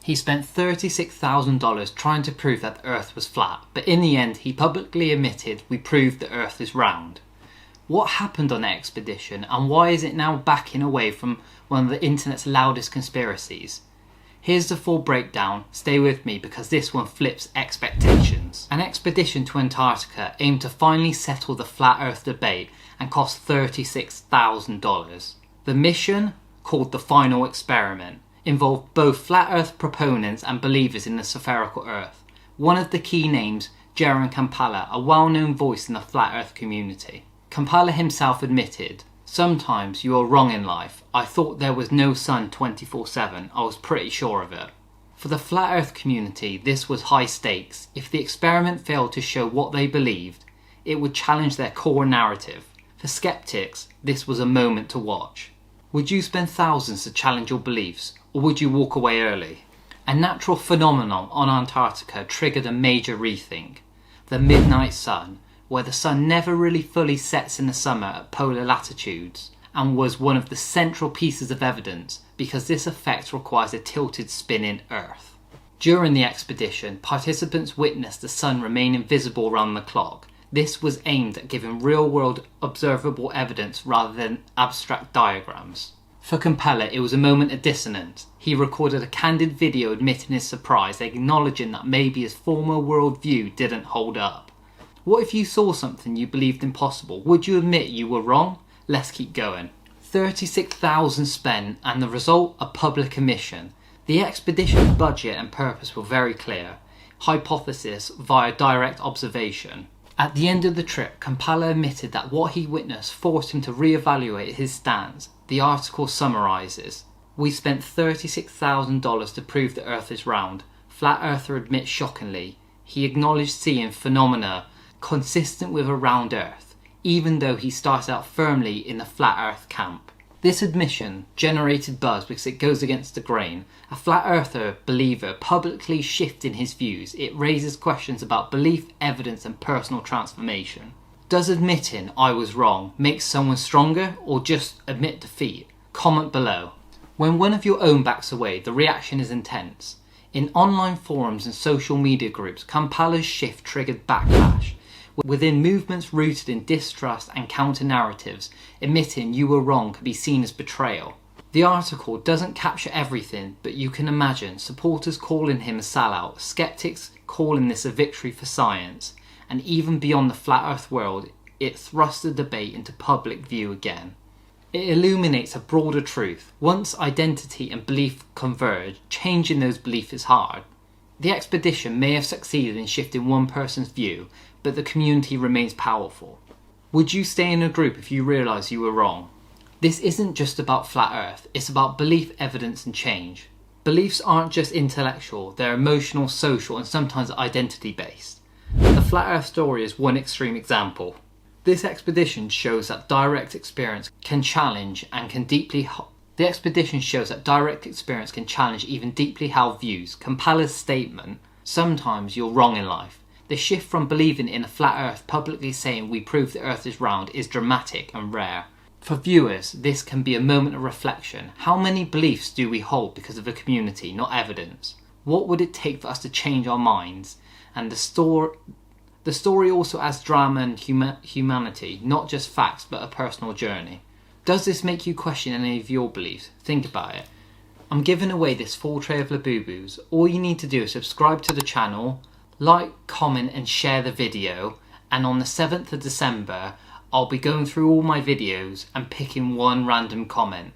He spent $36,000 trying to prove that the Earth was flat, but in the end he publicly admitted, "We proved the Earth is round." What happened on that expedition, and why is it now backing away from one of the internet's loudest conspiracies? Here's the full breakdown. Stay with me because this one flips expectations. An expedition to Antarctica aimed to finally settle the flat Earth debate and cost $36,000. The mission, called the Final Experiment, involved both flat Earth proponents and believers in the spherical Earth. One of the key names, Jeran Campanella, a well-known voice in the flat Earth community. Campanella himself admitted, "Sometimes you are wrong in life. I thought there was no sun 24/7. I was pretty sure of it." For the flat Earth community, this was high stakes. If the experiment failed to show what they believed, it would challenge their core narrative. For skeptics, this was a moment to watch. Would you spend thousands to challenge your beliefs, or would you walk away early? A natural phenomenon on Antarctica triggered a major rethink. The midnight sun, where the sun never really fully sets in the summer at polar latitudes, and was one of the central pieces of evidence because this effect requires a tilted spinning Earth. During the expedition, participants witnessed the sun remain invisible around the clock. This was aimed at giving real-world observable evidence rather than abstract diagrams. For Campanella, it was a moment of dissonance. He recorded a candid video admitting his surprise, acknowledging that maybe his former worldview didn't hold up. What if you saw something you believed impossible? Would you admit you were wrong? Let's keep going. 36,000 spent, and the result, a public admission. The expedition's budget and purpose were very clear. Hypothesis via direct observation. At the end of the trip, Campanella admitted that what he witnessed forced him to re-evaluate his stance. The article summarises, "We spent $36,000 to prove the Earth is round. Flat Earther admits shockingly, he acknowledged seeing phenomena consistent with a round Earth, even though he started out firmly in the flat Earth camp." This admission generated buzz because it goes against the grain. A flat earther believer publicly shifting his views. It raises questions about belief, evidence and personal transformation. Does admitting "I was wrong" make someone stronger, or just admit defeat? Comment below. When one of your own backs away, the reaction is intense. In online forums and social media groups, Campanella's shift triggered backlash. Within movements rooted in distrust and counter-narratives, admitting you were wrong could be seen as betrayal. The article doesn't capture everything, but you can imagine supporters calling him a sellout, skeptics calling this a victory for science, and even beyond the flat Earth world, it thrusts the debate into public view again. It illuminates a broader truth. Once identity and belief converge, changing those beliefs is hard. The expedition may have succeeded in shifting one person's view, but the community remains powerful. Would you stay in a group if you realise you were wrong? This isn't just about flat Earth, it's about belief, evidence and change. Beliefs aren't just intellectual, they're emotional, social and sometimes identity based. The flat Earth story is one extreme example. This expedition shows that direct experience can challenge even deeply held views. Campanella's statement, "Sometimes you're wrong in life." The shift from believing in a flat Earth publicly saying "we prove the Earth is round" is dramatic and rare. For viewers, this can be a moment of reflection. How many beliefs do we hold because of a community, not evidence? What would it take for us to change our minds? And the story also adds drama and humanity, not just facts but a personal journey. Does this make you question any of your beliefs? Think about it. I'm giving away this full tray of Labubu's. All you need to do is subscribe to the channel, like, comment and share the video, and on the 7th of December I'll be going through all my videos and picking one random comment.